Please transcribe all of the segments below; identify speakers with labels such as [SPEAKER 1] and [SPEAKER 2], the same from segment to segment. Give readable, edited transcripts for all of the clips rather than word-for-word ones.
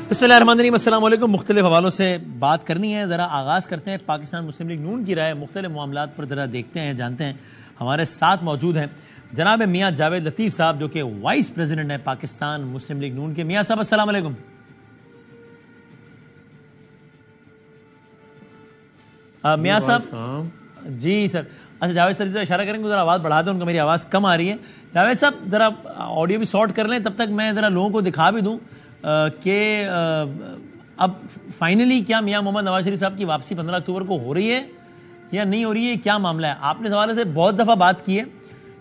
[SPEAKER 1] بسم اللہ الرحمن الرحیم، السلام علیکم۔ مختلف حوالوں سے بات کرنی ہے، ذرا آغاز کرتے ہیں پاکستان مسلم لیگ نون کی رائے، مختلف معاملات پر ذرا دیکھتے ہیں، جانتے ہیں۔ ہمارے ساتھ موجود ہیں جناب میاں جاوید لطیف صاحب، جو کہ وائس پریزیڈنٹ ہیں پاکستان مسلم لیگ نون کے۔ میاں صاحب السلام علیکم۔ میاں صاحب جی سر، اچھا جاوید سر اشارہ کریں گے، ذرا آواز بڑھا دیں، ان کا میری آواز کم آ رہی ہے۔ جاوید صاحب ذرا آڈیو بھی سارٹ کر لیں، تب تک میں ذرا لوگوں کو دکھا بھی دوں کہ اب فائنلی کیا میاں محمد نواز شریف صاحب کی واپسی 15 اکتوبر کو ہو رہی ہے یا نہیں ہو رہی ہے، کیا معاملہ ہے؟ آپ نے اس حوالے سے بہت دفعہ بات کی ہے،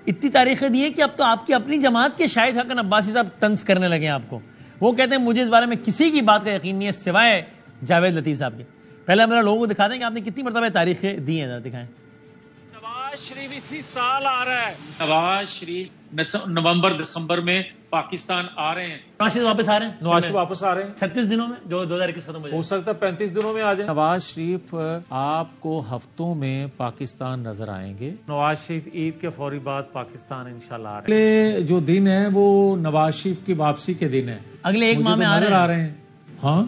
[SPEAKER 1] اتنی تاریخیں دی ہیں کہ اب تو آپ کی اپنی جماعت کے شاہد حسن عباسی صاحب طنز کرنے لگے ہیں آپ کو۔ وہ کہتے ہیں مجھے اس بارے میں کسی کی بات کا یقین نہیں ہے سوائے جاوید لطیف صاحب کے۔ پہلے ہم لوگوں کو دکھا دیں کہ آپ نے کتنی مرتبہ تاریخیں دی ہیں، ذرا دکھائیں۔
[SPEAKER 2] نواز شریف اسی سال آ رہا ہے، نواز شریف نومبر دسمبر میں پاکستان آ رہے ہیں۔
[SPEAKER 1] نواز شریف واپس آ رہے ہیں،
[SPEAKER 2] نواز شریف واپس آ رہے ہیں
[SPEAKER 1] 36 دنوں میں، جو 2021 ختم ہو جائے۔
[SPEAKER 2] ہو سکتا ہے 35 دنوں میں آ جائیں۔ نواز شریف آپ کو ہفتوں میں پاکستان نظر آئیں گے۔ نواز شریف عید کے فوری بعد پاکستان انشاءاللہ آ رہے ہیں۔
[SPEAKER 3] اگلے جو دن ہے وہ نواز شریف کی واپسی کے دن ہے،
[SPEAKER 1] اگلے ایک ماہ میں آ رہے ہیں۔
[SPEAKER 3] ہاں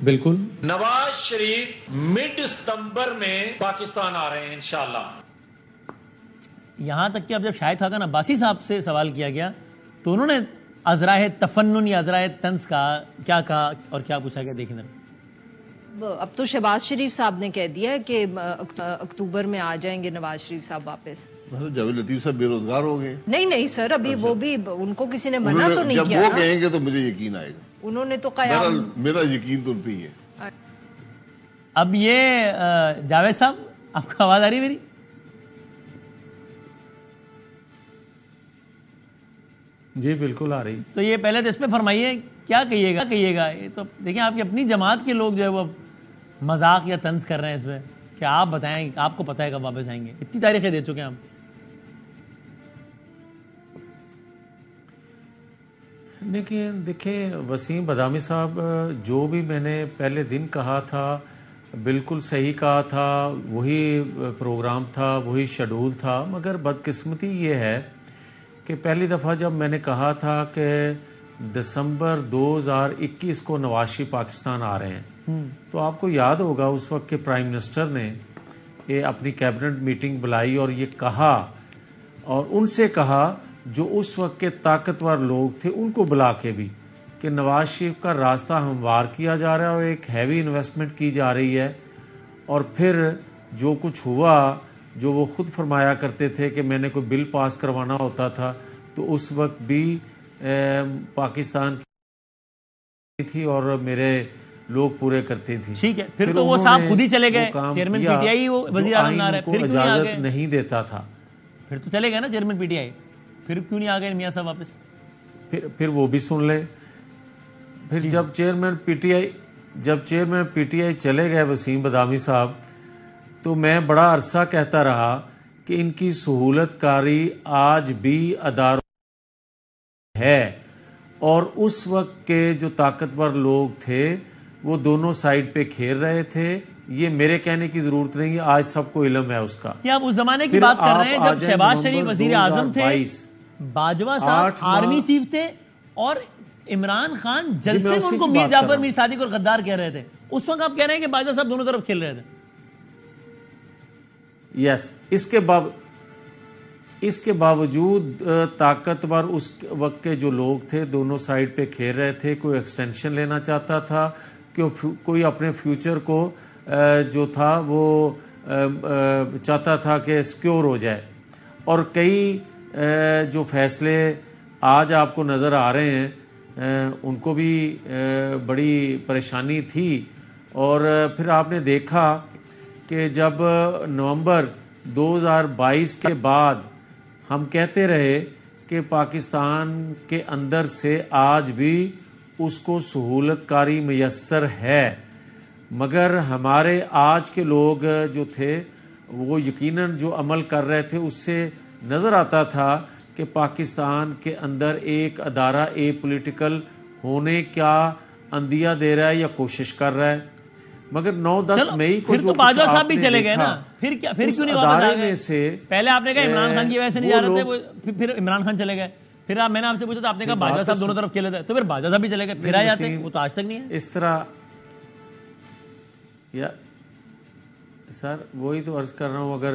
[SPEAKER 3] بالکل۔
[SPEAKER 2] نواز شریف مڈ ستمبر میں پاکستان آ رہے ہیں انشاءاللہ۔
[SPEAKER 1] یہاں تک کہ اب جب شاہد خاقان عباسی صاحب سے سوال کیا گیا تو انہوں نے ازراہ تفنن یا ازراہ طنز کیا کہا اور کیا پوچھا گیا، دیکھیں۔
[SPEAKER 4] اب تو شہباز شریف صاحب نے کہہ دیا کہ اکتوبر میں آ جائیں گے نواز شریف صاحب واپس۔
[SPEAKER 5] جاوید لطیف صاحب بے روزگار ہو گئے؟
[SPEAKER 4] نہیں سر، ابھی وہ بھی ان کو کسی نے منع تو نہیں کیا۔
[SPEAKER 5] جب وہ کہیں گے تو مجھے یقین آئے گا۔
[SPEAKER 4] انہوں نے تو قیام،
[SPEAKER 5] میرا یقین تو ان پہ ہی ہے۔
[SPEAKER 1] اب یہ جاوید صاحب آپ کو آواز آ رہی ہے میری؟
[SPEAKER 3] جی بالکل آ رہی۔
[SPEAKER 1] تو یہ پہلے تو اس پہ فرمائیے کیا کہیے گا۔ یہ تو دیکھیں آپ کی اپنی جماعت کے لوگ جو ہے وہ مذاق یا طنز کر رہے ہیں اس پہ کہ آپ بتائیں، آپ کو پتہ ہے کب واپس آئیں گے، اتنی تاریخیں دے چکے ہیں ہم۔
[SPEAKER 3] لیکن دیکھیں وسیم بدامی صاحب، جو بھی میں نے پہلے دن کہا تھا بالکل صحیح کہا تھا، وہی پروگرام تھا، وہی شیڈول تھا، مگر بدقسمتی یہ ہے کہ پہلی دفعہ جب میں نے کہا تھا کہ دسمبر 2021 کو نواز شریف پاکستان آ رہے ہیں، تو آپ کو یاد ہوگا اس وقت کے پرائم منسٹر نے یہ اپنی کیبنٹ میٹنگ بلائی اور یہ کہا، اور ان سے کہا جو اس وقت کے طاقتور لوگ تھے ان کو بلا کے بھی، کہ نواز شریف کا راستہ ہموار کیا جا رہا ہے اور ایک ہیوی انویسٹمنٹ کی جا رہی ہے۔ اور پھر جو کچھ ہوا، جو وہ خود فرمایا کرتے تھے کہ میں نے کوئی بل پاس کروانا ہوتا تھا تو اس وقت بھی پاکستان کی تھی اور میرے لوگ پورے کرتے تھے۔
[SPEAKER 1] ٹھیک ہے، پھر تو وہ صاحب خود ہی چلے گئے، چیئرمین پی ٹی آئی وزیر اعظم نہ رہے، پھر کیوں نہیں آ گئے؟
[SPEAKER 3] نہیں دیتا تھا،
[SPEAKER 1] پھر تو چلے گئے نا چیئرمین پی ٹی آئی، پھر کیوں نہیں آ گئے میاں صاحب واپس؟
[SPEAKER 3] پھر وہ بھی سن لے۔ پھر جب چیئرمین پی ٹی آئی چلے گئے وسیم بدامی صاحب، تو میں بڑا عرصہ کہتا رہا کہ ان کی سہولت کاری آج بھی اداروں ہے، اور اس وقت کے جو طاقتور لوگ تھے وہ دونوں سائڈ پہ کھیل رہے تھے۔ یہ میرے کہنے کی ضرورت نہیں ہے، آج سب کو علم ہے اس کا۔
[SPEAKER 1] یہ آپ اس زمانے کی بات کر رہے ہیں جب شہباز شریف وزیر اعظم تھے، باجوہ صاحب آرمی چیف تھے، اور عمران خان جلسے میں ان کو میر جعفر میر صادق اور غدار کہہ رہے تھے۔ اس وقت آپ کہہ رہے ہیں کہ باجوہ صاحب دونوں طرف کھیل رہے تھے۔
[SPEAKER 3] یس، اس کے باوجود طاقتور اس وقت کے جو لوگ تھے دونوں سائڈ پہ کھیل رہے تھے۔ کوئی ایکسٹینشن لینا چاہتا تھا، کوئی اپنے فیوچر کو جو تھا وہ چاہتا تھا کہ سیکیور ہو جائے، اور کئی جو فیصلے آج آپ کو نظر آ رہے ہیں ان کو بھی بڑی پریشانی تھی۔ اور پھر آپ نے دیکھا کہ جب نومبر 2022 کے بعد ہم کہتے رہے کہ پاکستان کے اندر سے آج بھی اس کو سہولت کاری میسر ہے، مگر ہمارے آج کے لوگ جو تھے وہ یقیناً جو عمل کر رہے تھے اس سے نظر آتا تھا کہ پاکستان کے اندر ایک ادارہ پولیٹیکل ہونے کا اندیہ دے رہا ہے یا کوشش کر رہا ہے۔ مگر 9-10 مئی کو
[SPEAKER 1] پھر تو باجوہ صاحب بھی چلے گئے نا، پھر کیوں نہیں واپس آ گئے؟ پہلے آپ نے کہا عمران خان کی وجہ سے نہیں جا رہے تھے، پھر عمران خان چلے گئے، پھر میں نے آپ سے پوچھا تھا، آپ نے کہا باجوہ صاحب دونوں طرف کھیلے تھے، تو پھر باجوہ صاحب بھی چلے گئے، پھر آ جاتے، وہ تو آج تک نہیں ہے
[SPEAKER 3] اس طرح. یا سر وہی تو عرض کر رہا ہوں، اگر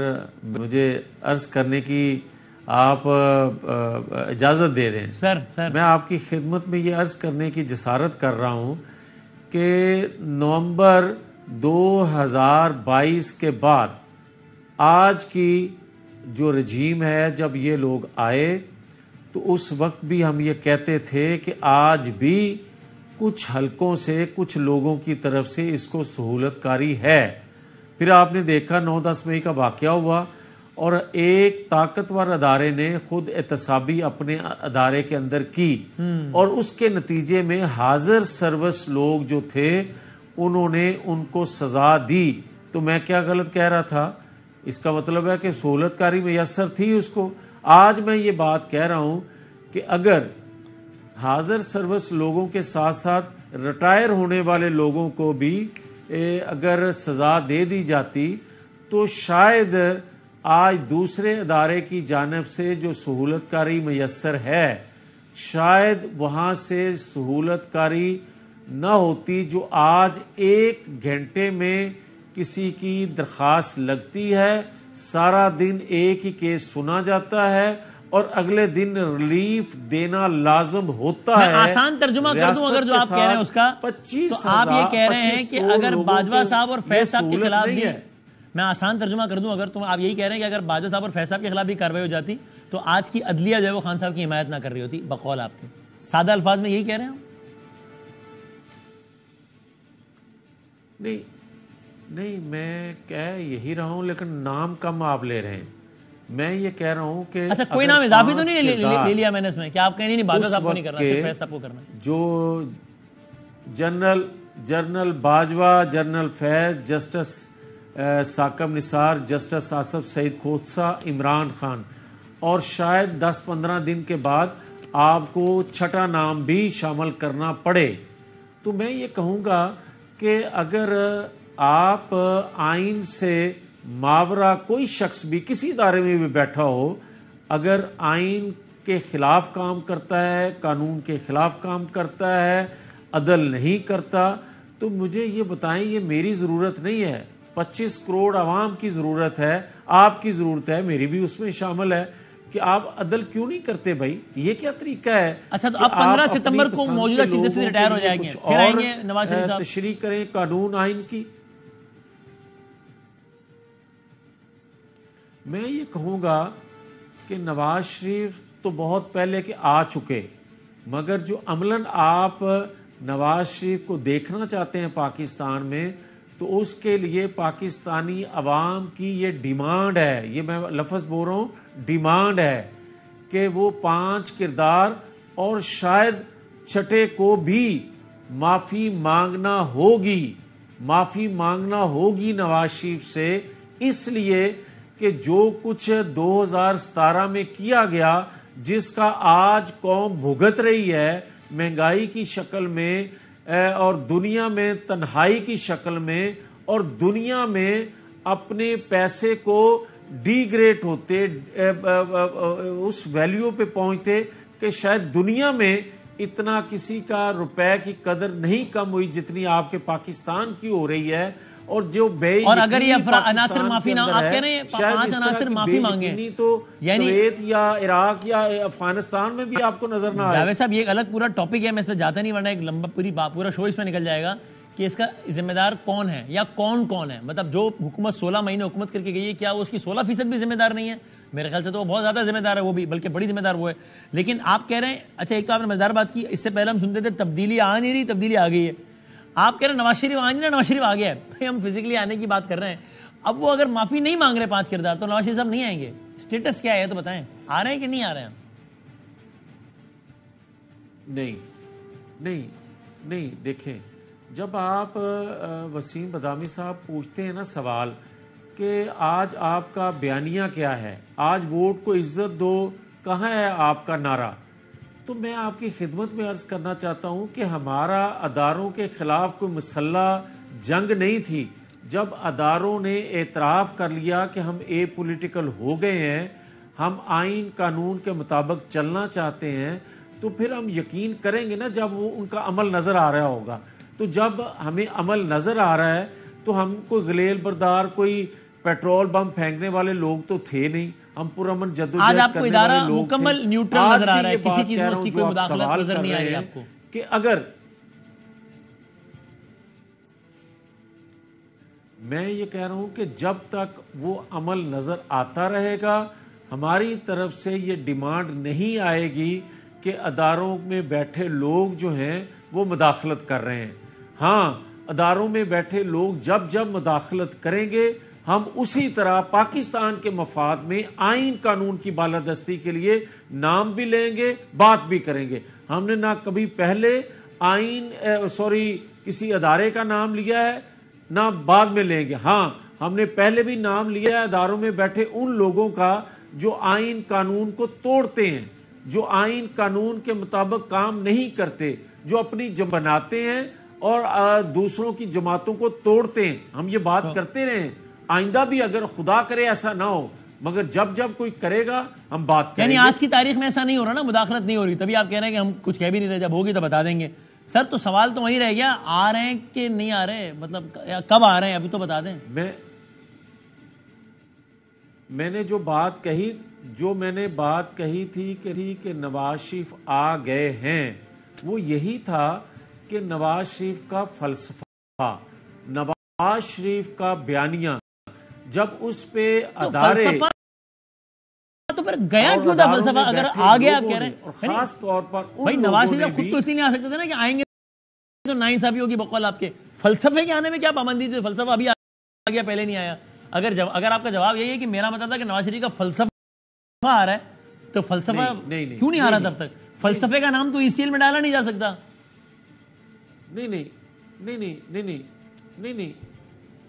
[SPEAKER 3] مجھے عرض کرنے کی آپ اجازت دے دیں
[SPEAKER 1] سر.
[SPEAKER 3] میں آپ کی خدمت میں یہ عرض کرنے کی جسارت کر رہا ہوں کہ نومبر 2022 کے بعد آج کی جو رجیم ہے، جب یہ لوگ آئے تو اس وقت بھی ہم یہ کہتے تھے کہ آج بھی کچھ حلقوں سے کچھ لوگوں کی طرف سے اس کو سہولت کاری ہے. پھر آپ نے دیکھا 9-10 مئی کا واقعہ ہوا اور ایک طاقتور ادارے نے خود احتسابی اپنے ادارے کے اندر کی اور اس کے نتیجے میں حاضر سروس لوگ جو تھے انہوں نے ان کو سزا دی. تو میں کیا غلط کہہ رہا تھا؟ اس کا مطلب ہے کہ سہولت کاری میسر تھی اس کو. آج میں یہ بات کہہ رہا ہوں کہ اگر حاضر سروس لوگوں کے ساتھ ساتھ ریٹائر ہونے والے لوگوں کو بھی اگر سزا دے دی جاتی تو شاید آج دوسرے ادارے کی جانب سے جو سہولت کاری میسر ہے شاید وہاں سے سہولت کاری نہ ہوتی جو آج 1 گھنٹے میں کسی کی درخواست لگتی ہے، سارا دن ایک ہی کیس سنا جاتا ہے اور اگلے دن ریلیف دینا لازم ہوتا ہے.
[SPEAKER 1] میں آسان ترجمہ کر دوں اگر جو آپ کہہ رہے ہیں اس کا، تو آپ یہ کہہ رہے ہیں کہ اگر باجوہ صاحب اور فیض صاحب کے خلاف بھی، میں آسان ترجمہ کر دوں اگر، تو آپ یہی کہہ رہے ہیں کہ اگر باجوہ صاحب اور فیض صاحب کے خلاف بھی کارروائی ہو جاتی تو آج کی عدلیہ جو ہے وہ خان صاحب کی حمایت نہ کر رہی ہوتی، بقول آپ کے. سادہ الفاظ میں یہی کہہ رہے ہیں.
[SPEAKER 3] نہیں میں کہہ یہی رہا ہوں لیکن نام کم آپ لے رہے ہیں. میں یہ کہہ رہا ہوں کہ
[SPEAKER 1] اچھا کوئی نام اضافی تو نہیں لے لیا میں نے اس میں، کہ آپ کہیں نہیں باجوہ صاحب کو نہیں کرنا، صرف فیض صاحب کو کرنا.
[SPEAKER 3] جو جنرل باجوہ، جنرل فیض، جسٹس ثاقب نثار، جسٹس آصف سعید کھوسہ، عمران خان، اور شاید 10-15 دن کے بعد آپ کو چھٹا نام بھی شامل کرنا پڑے. تو میں یہ کہوں گا کہ اگر آپ آئین سے ماورا کوئی شخص بھی کسی ادارے میں بھی بیٹھا ہو، اگر آئین کے خلاف کام کرتا ہے، قانون کے خلاف کام کرتا ہے، عدل نہیں کرتا، تو مجھے یہ بتائیں، یہ میری ضرورت نہیں ہے، 25 کروڑ عوام کی ضرورت ہے، آپ کی ضرورت ہے، میری بھی اس میں شامل ہے کہ آپ عدل کیوں نہیں کرتے بھائی؟ یہ کیا طریقہ ہے؟
[SPEAKER 1] اچھا تو اب 15 ستمبر کو موجودہ چیف جسٹس ریٹائر ہو جائیں گے، پھر آئیں گے نواز شریف صاحب،
[SPEAKER 3] تشریح کریں قانون آئین کی. میں یہ کہوں گا کہ نواز شریف تو بہت پہلے کے آ چکے، مگر جو عملاً آپ نواز شریف کو دیکھنا چاہتے ہیں پاکستان میں، تو اس کے لیے پاکستانی عوام کی یہ ڈیمانڈ ہے، یہ میں لفظ بول رہا ہوں، ڈیمانڈ ہے کہ وہ 5 کردار اور شاید چھٹے کو بھی معافی مانگنا ہوگی نواز شریف سے، اس لیے کہ جو کچھ 2017 میں کیا گیا، جس کا آج قوم بھگت رہی ہے مہنگائی کی شکل میں اور دنیا میں تنہائی کی شکل میں، اور دنیا میں اپنے پیسے کو ڈی گریڈ ہوتے، اس ویلیو پہ پہنچتے کہ شاید دنیا میں اتنا کسی کا روپے کی قدر نہیں کم ہوئی جتنی آپ کے پاکستان کی ہو رہی ہے. اور جو
[SPEAKER 1] اور اگر یہ عناصر معافی نہ، آپ کہہ رہے ہیں 5 عناصر معافی مانگیں،
[SPEAKER 3] تو کویت یا عراق یا افغانستان میں بھی آپ کو نظر نہ آئے.
[SPEAKER 1] جاوید صاحب یہ ایک الگ پورا ٹاپک ہے، میں اس پہ جاتا نہیں، ورنہ ایک لمبا پورا شو اس میں نکل جائے گا کہ اس کا ذمہ دار کون ہے یا کون ہے. مطلب جو حکومت 16 مہینے حکومت کر کے گئی ہے، کیا وہ اس کی 16% بھی ذمہ دار نہیں ہے؟ میرے خیال سے تو وہ بہت زیادہ ذمہ دار ہے، وہ بھی بلکہ بڑی ذمہ دار وہ ہے. لیکن آپ کہہ رہے ہیں، اچھا ایک تو آپ نے مزیدار بات کی، اس سے پہلے ہم سنتے تھے تبدیلی آ نہیں رہی، تبدیلی آ گئی ہے. آپ کہہ رہے ہیں نواز شریف آ نہیں رہا، نواز شریف آ گیا ہے. بھائی ہم فزیکلی آنے کی بات کر رہے ہیں. اب وہ اگر معافی نہیں مانگ رہے 5 کردار، تو نواز شریف صاحب نہیں آئیں گے. اسٹیٹس کیا ہے تو بتائیں، آ رہے ہیں کہ نہیں آ رہے ہیں؟
[SPEAKER 3] نہیں دیکھیں، جب آپ وسیم بادامی صاحب پوچھتے ہیں نا سوال کہ آج آپ کا بیانیہ کیا ہے، آج ووٹ کو عزت دو کہاں ہے آپ کا نعرہ، تو میں آپ کی خدمت میں عرض کرنا چاہتا ہوں کہ ہمارا اداروں کے خلاف کوئی مسلح جنگ نہیں تھی. جب اداروں نے اعتراف کر لیا کہ ہم اے پولیٹیکل ہو گئے ہیں، ہم آئین قانون کے مطابق چلنا چاہتے ہیں تو پھر ہم یقین کریں گے نا جب وہ ان کا عمل نظر آ رہا ہوگا. تو جب ہمیں عمل نظر آ رہا ہے تو ہم کوئی غلیل بردار کوئی پیٹرول بم پھینکنے والے لوگ تو تھے نہیں, ہم پرامن جدوجہد
[SPEAKER 1] آج آپ کو
[SPEAKER 3] کرنے والے
[SPEAKER 1] ادارہ
[SPEAKER 3] لوگ
[SPEAKER 1] مکمل
[SPEAKER 3] تھے.
[SPEAKER 1] نیوٹرل
[SPEAKER 3] آج
[SPEAKER 1] نظر آ
[SPEAKER 3] بھی
[SPEAKER 1] رہا ہے,
[SPEAKER 3] یہ
[SPEAKER 1] کسی
[SPEAKER 3] بات
[SPEAKER 1] چیز
[SPEAKER 3] کہہ
[SPEAKER 1] میں
[SPEAKER 3] رہا
[SPEAKER 1] اس کی
[SPEAKER 3] ہوں
[SPEAKER 1] کوئی
[SPEAKER 3] جو آپ
[SPEAKER 1] مداخلت
[SPEAKER 3] سوال
[SPEAKER 1] نظر
[SPEAKER 3] کر
[SPEAKER 1] نہیں آ
[SPEAKER 3] رہے
[SPEAKER 1] رہی
[SPEAKER 3] ہیں
[SPEAKER 1] آپ کو.
[SPEAKER 3] کہ اگر میں یہ کہہ رہا ہوں کہ جب تک وہ عمل نظر آتا رہے گا ہماری طرف سے یہ ڈیمانڈ نہیں آئے گی کہ اداروں میں بیٹھے لوگ جو ہیں وہ مداخلت کر رہے ہیں. ہاں, اداروں میں بیٹھے لوگ جب جب مداخلت کریں گے ہم اسی طرح پاکستان کے مفاد میں آئین قانون کی بالادستی کے لیے نام بھی لیں گے, بات بھی کریں گے. ہم نے نہ کبھی پہلے کسی ادارے کا نام لیا ہے نہ بعد میں لیں گے. ہاں, ہم نے پہلے بھی نام لیا ہے اداروں میں بیٹھے ان لوگوں کا جو آئین قانون کو توڑتے ہیں, جو آئین قانون کے مطابق کام نہیں کرتے, جو اپنی بناتے ہیں اور دوسروں کی جماعتوں کو توڑتے ہیں. ہم یہ بات کرتے رہے ہیں, آئندہ بھی اگر خدا کرے ایسا نہ ہو, مگر جب جب کوئی کرے گا ہم بات کریں گے.
[SPEAKER 1] یعنی آج کی تاریخ میں ایسا نہیں ہو رہا نا, مداخلت نہیں ہو رہی, تبھی آپ کہہ رہے ہیں کہ ہم کچھ کہہ بھی نہیں رہے, جب ہوگی تو بتا دیں گے. سر تو سوال تو وہی رہ گیا, آ رہے ہیں کہ نہیں آ رہے, مطلب کب آ رہے ہیں ابھی تو بتا دیں.
[SPEAKER 3] میں نے جو بات کہی تھی کہ نواز شریف آ گئے ہیں, وہ یہی تھا کہ نواز شریف کا فلسفہ, نواز شریف کا بیانیہ, جب اس پہ ادارے
[SPEAKER 1] تو پھر گیا کیوں تھا فلسفہ اگر آ گیا آپ کہہ رہے ہیں.
[SPEAKER 3] خاص طور پر
[SPEAKER 1] بھائی نواز شریف خود تو اس لیے نہیں آ سکتے تھے نا کہ آئیں گے تو ناانصافی ہوگی بقول آپ کے. فلسفے کے آنے میں کیا پابندی تھی؟ فلسفہ ابھی آ گیا, پہلے نہیں آیا. اگر آپ کا جواب یہی ہے کہ میرا مطلب تھا کہ نواز شریف کا فلسفہ آ رہا ہے تو فلسفہ کیوں نہیں آ رہا تب تک؟ فلسفے کا نام تو ECL میں ڈالا نہیں جا سکتا.
[SPEAKER 3] نہیں,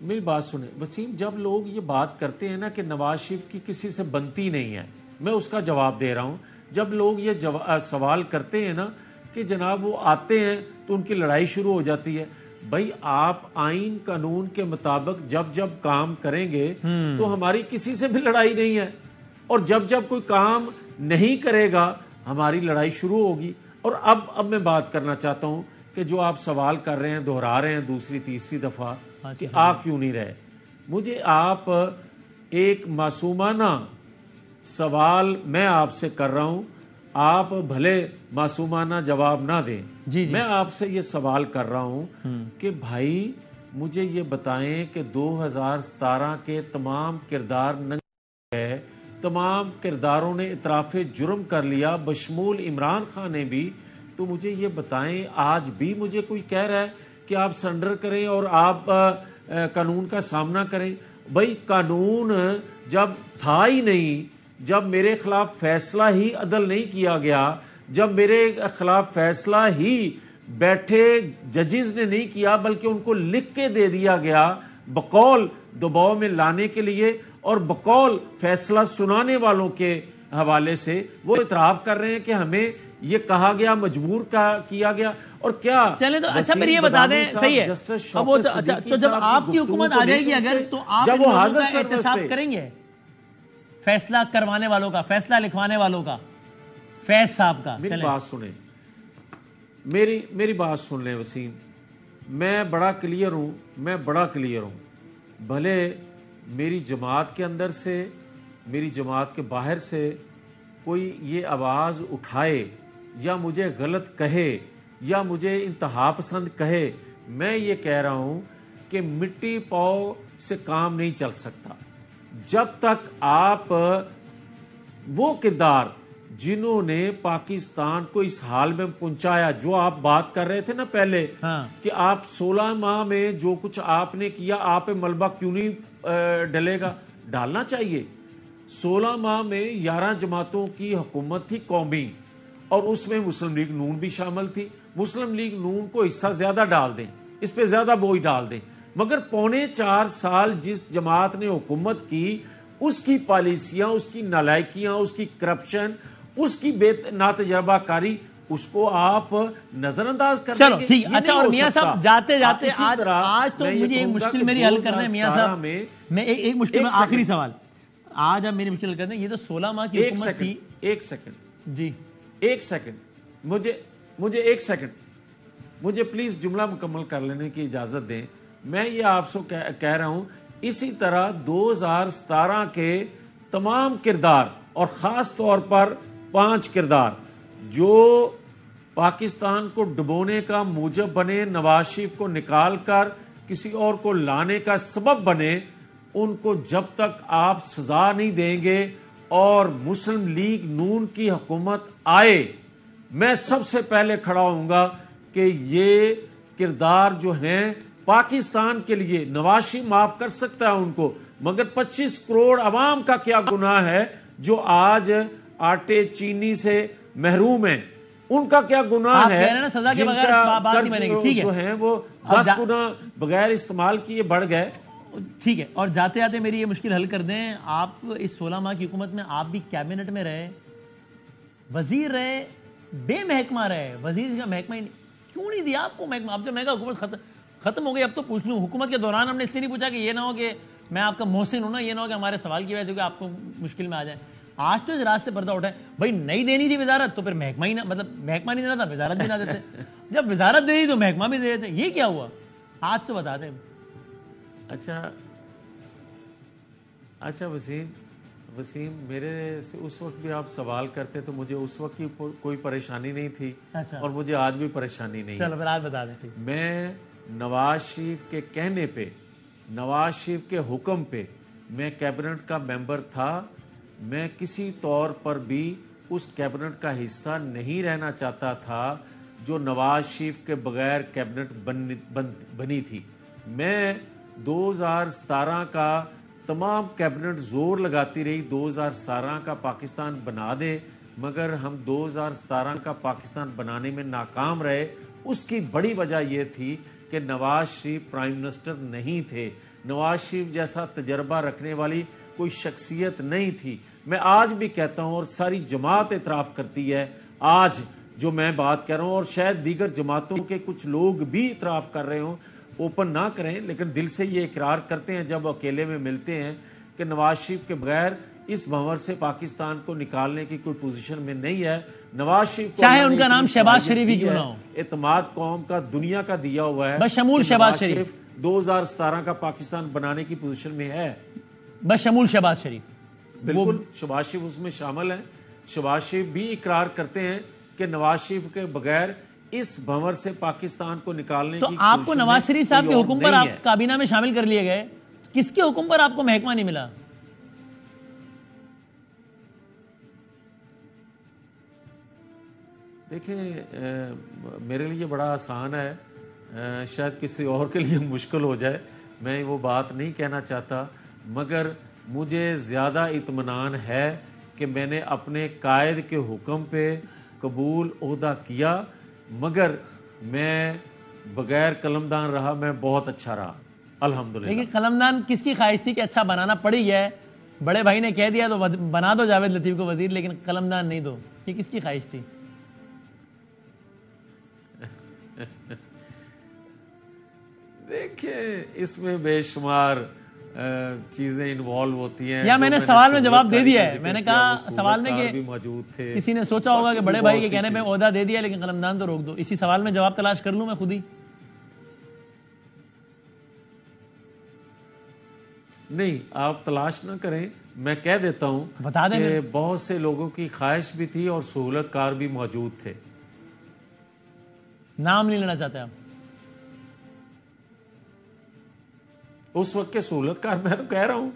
[SPEAKER 3] میری بات سنیں وسیم, جب لوگ یہ بات کرتے ہیں نا کہ نواز شریف کی کسی سے بنتی نہیں ہے, میں اس کا جواب دے رہا ہوں. جب لوگ یہ سوال کرتے ہیں نا کہ جناب وہ آتے ہیں تو ان کی لڑائی شروع ہو جاتی ہے, بھائی آپ آئین قانون کے مطابق جب جب کام کریں گے تو ہماری کسی سے بھی لڑائی نہیں ہے, اور جب جب کوئی کام نہیں کرے گا ہماری لڑائی شروع ہوگی. اور اب میں بات کرنا چاہتا ہوں کہ جو آپ سوال کر رہے ہیں, دہرا رہے ہیں دوسری تیسری دفعہ کہ آ کیوں نہیں رہے. مجھے آپ ایک معصومانہ سوال میں آپ سے کر رہا ہوں, آپ بھلے معصومانہ جواب نہ دیں. میں آپ سے یہ سوال کر رہا ہوں کہ بھائی مجھے یہ بتائیں کہ 2017 کے تمام کردار ننگے ہے, تمام کرداروں نے اعتراف جرم کر لیا بشمول عمران خان نے بھی. تو مجھے یہ بتائیں آج بھی مجھے کوئی کہہ رہا ہے کہ آپ سرنڈر کریں اور آپ قانون کا سامنا کریں. بھائی قانون جب تھا ہی نہیں, جب میرے خلاف فیصلہ ہی عدل نہیں کیا گیا, جب میرے خلاف فیصلہ ہی بیٹھے ججز نے نہیں کیا بلکہ ان کو لکھ کے دے دیا گیا بقول دباؤ میں لانے کے لیے اور بقول فیصلہ سنانے والوں کے حوالے سے, وہ اعتراف کر رہے ہیں کہ ہمیں یہ کہا گیا, مجبور کیا گیا. اور کیا
[SPEAKER 1] چلیں تو اچھا پھر یہ بتا دیں, صحیح ہے, تو جب آپ کی حکومت آ جائے گی اگر تو آپ ان لوگوں کا احتساب کریں گے, فیصلہ کروانے والوں کا, فیصلہ لکھوانے والوں کا, فیض صاحب کا.
[SPEAKER 3] میری بات سنیں, میری بات سن لیں وسیم, میں بڑا کلیئر ہوں. بھلے میری جماعت کے اندر سے, میری جماعت کے باہر سے کوئی یہ آواز اٹھائے یا مجھے غلط کہے یا مجھے انتہا پسند کہے, میں یہ کہہ رہا ہوں کہ مٹی پاؤ سے کام نہیں چل سکتا. جب تک آپ وہ کردار جنہوں نے پاکستان کو اس حال میں پہنچایا, جو آپ بات کر رہے تھے نا پہلے کہ آپ 16 ماہ میں جو کچھ آپ نے کیا آپ پہ ملبہ کیوں نہیں ڈلے گا, ڈالنا چاہیے. 16 ماہ میں 11 جماعتوں کی حکومت تھی قومی, اور اس میں مسلم لیگ نون بھی شامل تھی. مسلم لیگ نون کو حصہ زیادہ ڈال دیں, اس پہ زیادہ بوجھ ڈال دیں, مگر 4.25 سال جس جماعت نے حکومت کی اس کی پالیسیاں, اس کی نالائکیاں, اس کی کرپشن, اس کی بے ناتجربہ کاری, اس کو آپ نظر انداز کر دیں گے.
[SPEAKER 1] چلو ٹھیک. اچھا, اور میاں صاحب جاتے جاتے آج تو مجھے ایک مشکل میری حل کرنا ہے میاں صاحب, میں ایک مشکل میں آخری سوال, آج آپ میری مشکل حل کرتے ہیں. یہ تو 16 ماہ کی حکومت تھی.
[SPEAKER 3] ایک سیکنڈ
[SPEAKER 1] جی
[SPEAKER 3] ایک سیکنڈ مجھے ایک سیکنڈ مجھے پلیز جملہ مکمل کر لینے کی اجازت دیں. میں یہ آپ سے کہہ رہا ہوں اسی طرح 2017 کے تمام کردار اور خاص طور پر 5 کردار جو پاکستان کو ڈبونے کا موجب بنے, نواز شریف کو نکال کر کسی اور کو لانے کا سبب بنے, ان کو جب تک آپ سزا نہیں دیں گے اور مسلم لیگ نون کی حکومت آئے, میں سب سے پہلے کھڑا ہوں گا کہ یہ کردار جو ہیں پاکستان کے لیے, نواز شریف معاف کر سکتا ہے ان کو, مگر 25 کروڑ عوام کا کیا گناہ ہے جو آج آٹے چینی سے محروم ہیں, ان کا کیا گناہ ہے جن کا قرض جو ہیں وہ 10 گنا بغیر استعمال کیے بڑھ گئے.
[SPEAKER 1] ٹھیک ہے, اور جاتے جاتے میری یہ مشکل حل کر دیں. آپ اس 16 ماہ کی حکومت میں آپ بھی کیبنٹ میں رہے, وزیر رہے, بے محکمہ رہے, وزیر کا محکمہ ہی کیوں نہیں دیا آپ کو محکمہ؟ اب جب میں کہا حکومت ختم ہو گئی اب تو پوچھ لوں. حکومت کے دوران ہم نے اس لیے نہیں پوچھا کہ یہ نہ ہو کہ میں آپ کا محسن ہوں نا, یہ نہ ہو کہ ہمارے سوال کی وجہ سے کہ آپ کو مشکل میں آ جائیں. آج تو اس راستے پردہ اٹھائے بھائی, نہیں دینی تھی وزارت تو پھر محکمہ ہی نہ, مطلب محکمہ نہیں دینا تھا وزارت بھی نہ دیتے, جب وزارت دے دی تو محکمہ بھی دے دیتے. یہ کیا ہوا آج تو بتا دیں.
[SPEAKER 3] اچھا وسیم, میرے سے اس وقت بھی آپ سوال کرتے تو مجھے اس وقت کی کوئی پریشانی نہیں تھی اور مجھے آج بھی پریشانی نہیں ہے.
[SPEAKER 1] چلو پھر آج بتا دیں.
[SPEAKER 3] میں نواز شریف کے کہنے پہ, نواز شریف کے حکم پہ میں کیبنٹ کا ممبر تھا. میں کسی طور پر بھی اس کیبنٹ کا حصہ نہیں رہنا چاہتا تھا جو نواز شریف کے بغیر کیبنٹ بنی تھی. میں 2017 کا تمام کیبنٹ زور لگاتی رہی 2017 کا پاکستان بنا دے, مگر ہم 2017 کا پاکستان بنانے میں ناکام رہے. اس کی بڑی وجہ یہ تھی کہ نواز شریف پرائم منسٹر نہیں تھے, نواز شریف جیسا تجربہ رکھنے والی کوئی شخصیت نہیں تھی. میں آج بھی کہتا ہوں اور ساری جماعت اعتراف کرتی ہے آج جو میں بات کر رہا ہوں, اور شاید دیگر جماعتوں کے کچھ لوگ بھی اعتراف کر رہے ہوں, اوپن نہ کریں لیکن دل سے یہ اقرار کرتے ہیں جب اکیلے میں ملتے ہیں کہ نواز شریف کے بغیر اس بھنور سے پاکستان کو نکالنے کی کوئی پوزیشن میں نہیں ہے. نواز شریف
[SPEAKER 1] چاہے ان کا نام شہباز شریف ہی کیوں نہ ہو,
[SPEAKER 3] اعتماد قوم کا دنیا کا دیا ہوا ہے,
[SPEAKER 1] بشمول شہباز شریف
[SPEAKER 3] 2017 کا پاکستان بنانے کی پوزیشن میں ہے,
[SPEAKER 1] بشمول شہباز شریف.
[SPEAKER 3] بالکل شہباز شریف اس میں شامل ہیں. شہباز شریف بھی اقرار کرتے ہیں کہ نواز شریف کے بغیر اس بھنور سے پاکستان کو نکالنے کی,
[SPEAKER 1] تو آپ کو نواز شریف صاحب کے حکم پر آپ کابینہ میں شامل کر لیے گئے, کس کے حکم پر آپ کو محکمہ نہیں ملا؟
[SPEAKER 3] دیکھیں میرے لیے بڑا آسان ہے, شاید کسی اور کے لیے مشکل ہو جائے, میں وہ بات نہیں کہنا چاہتا, مگر مجھے زیادہ اطمینان ہے کہ میں نے اپنے قائد کے حکم پہ قبول عہدہ کیا, مگر میں بغیر قلمدان رہا, میں بہت اچھا رہا الحمدللہ.
[SPEAKER 1] لیکن قلمدان کس کی خواہش تھی کہ اچھا بنانا پڑی ہے, بڑے بھائی نے کہہ دیا تو بنا دو جاوید لطیف کو وزیر, لیکن قلمدان نہیں دو, یہ کس کی خواہش تھی؟
[SPEAKER 3] دیکھیں اس میں بے شمار چیزیں انوالو ہوتی ہیں.
[SPEAKER 1] یا میں نے سوال میں جواب دے دیا ہے, میں نے کہا سوال میں کہ کسی نے سوچا ہوگا کہ بڑے بھائی کے کہنے پہ عہدہ دے دیا لیکن قلمدان تو روک دو. اسی سوال میں جواب تلاش کر لوں میں خود ہی.
[SPEAKER 3] نہیں آپ تلاش نہ کریں, میں کہہ دیتا ہوں
[SPEAKER 1] بتا دیں
[SPEAKER 3] کہ بہت سے لوگوں کی خواہش بھی تھی اور سہولت کار بھی موجود تھے.
[SPEAKER 1] نام نہیں لینا چاہتے آپ؟
[SPEAKER 3] اس وقت کے سہولت کار میں تو کہہ رہا ہوں.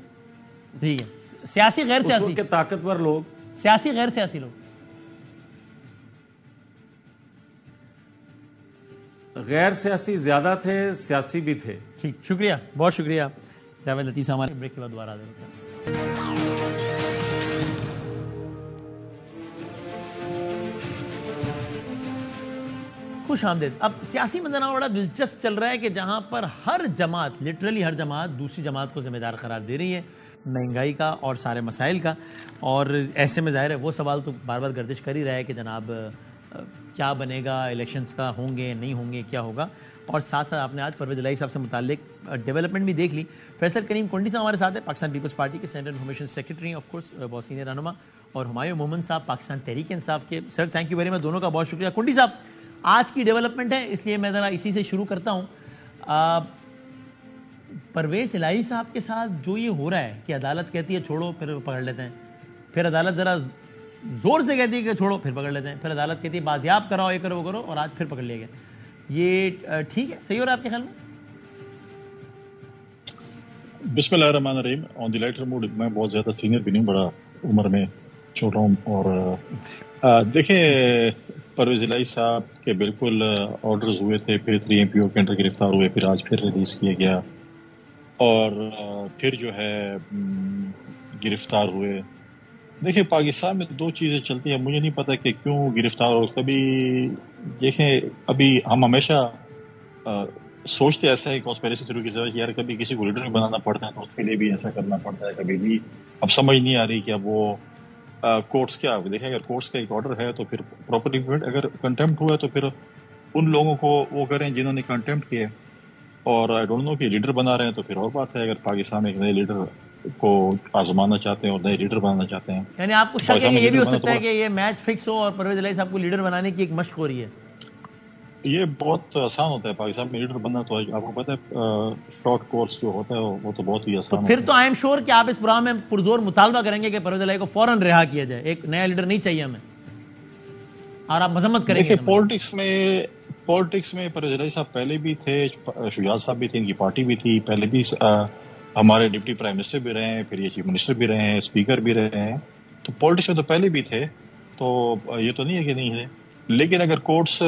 [SPEAKER 1] ٹھیک ہے, سیاسی غیر
[SPEAKER 3] اس
[SPEAKER 1] سیاسی,
[SPEAKER 3] وقت کے طاقتور لوگ,
[SPEAKER 1] سیاسی غیر سیاسی لوگ,
[SPEAKER 3] غیر سیاسی زیادہ تھے, سیاسی بھی تھے.
[SPEAKER 1] ٹھیک, شکریہ, بہت شکریہ جاوید لطیف صاحب. ہمارے بریک کے بعد دوبارہ آ جائیں. خوش آمدید. اب سیاسی منظرنامہ بڑا دلچسپ چل رہا ہے کہ جہاں پر ہر جماعت, لٹرلی ہر جماعت دوسری جماعت کو ذمہ دار قرار دے رہی ہے مہنگائی کا اور سارے مسائل کا, اور ایسے میں ظاہر ہے وہ سوال تو بار بار گردش کر ہی رہا ہے کہ جناب کیا بنے گا, الیکشنز کا ہوں گے نہیں ہوں گے, کیا ہوگا. اور ساتھ ساتھ آپ نے آج پرویز الہی صاحب سے متعلق ڈیولپمنٹ بھی دیکھ لی. فیصل کریم کنڈی صاحب ہمارے ساتھ ہیں, پاکستان پیپلز پارٹی کے central information secretary of course, بہت سینئر رہنما, اور ہمایوں مومن صاحب پاکستان تحریک انصاف کے. Sir thank you very much, دونوں کا بہت شکریہ. کنڈی صاحب آج کی ڈیولپمنٹ ہے, اس لیے میں ذرا اسی سے شروع کرتا ہوں. پرویز الہی صاحب کے ساتھ جو یہ ہو رہا ہے کہ عدالت کہتی ہے چھوڑو, پھر پکڑ لیتے ہیں, پھر عدالت ذرا زور سے کہتی ہے کہ چھوڑو, پھر پکڑ لیتے ہیں, پھر عدالت کہتی ہے بازیاب کراؤ, یہ کرو وہ کرو, اور آج پھر پکڑ لیا گیا. یہ ٹھیک ہے, صحیح ہو رہا ہے آپ کے خیال میں؟
[SPEAKER 6] بسم اللہ الرحمن الرحیم. آن دی لائٹر موڈ, میں بہت زیادہ سینئر بھی نہیں, بڑا عمر میں چھوٹا ہوں. اور دیکھیں, پرویز الہی صاحب کے بالکل آرڈرز ہوئے تھے, پھر 3 MPO کے انڈر گرفتار ہوئے, پھر آج پھر ریلیز کیا گیا, اور پھر جو ہے گرفتار ہوئے. دیکھیں پاکستان میں 2 چیزیں چلتی ہیں, مجھے نہیں پتا کہ کیوں گرفتار ہو. کبھی دیکھیں, ابھی ہم ہمیشہ سوچتے ایسا ہے کانسپیریسی تھیوری کی طرح یار کبھی کسی کو لیڈر بنانا پڑتا ہے تو اس کے لیے بھی ایسا کرنا پڑتا ہے, کبھی بھی. اب سمجھ نہیں آ رہی کہ اب وہ کورٹس کیا دیکھیں, اگر کورٹس کا ایک آرڈر ہے تو پھر پراپرلی, اگر کنٹمپٹ ہوا ہے تو پھر ان لوگوں کو وہ کریں جنہوں نے کنٹمپٹ کیے, اور آئی ڈونٹ نو کہ لیڈر بنا رہے ہیں تو پھر اور بات ہے. اگر پاکستان میں ایک نئے لیڈر کو آزمانا چاہتے ہیں اور نئے لیڈر بنانا چاہتے ہیں,
[SPEAKER 1] یعنی آپ کو شک ہے کہ یہ بھی ہو سکتا ہے کہ یہ میچ فکس ہو اور پرویز الہی صاحب کو لیڈر بنانے کی ایک مشق ہو رہی ہے.
[SPEAKER 6] یہ بہت آسان ہوتا ہے پاکستان میں لیڈر بننا, تو آپ کو پتہ ہے شارٹ کورس جو ہوتا ہے وہ تو بہت ہی آسان.
[SPEAKER 1] تو پھر تو آئی ایم شیور کہ آپ اس پروگرام میں پرزور مطالبہ کریں گے کہ پرویز الہی کو فوراً رہا کیا جائے, ایک نیا لیڈر نہیں چاہیے ہمیں, اور آپ مذمت کریں گے.
[SPEAKER 6] پالیٹکس میں پرویز الہی صاحب پہلے بھی تھے, شجاعت صاحب بھی تھے, ان کی پارٹی بھی تھی, پہلے بھی ہمارے ڈپٹی پرائم منسٹر بھی رہے ہیں, پھر یہ چیف منسٹر بھی رہے ہیں, اسپیکر بھی رہے ہیں, تو پالیٹکس میں تو پہلے بھی تھے, تو یہ تو نہیں ہے کہ نہیں ہے. لیکن اگر کورٹس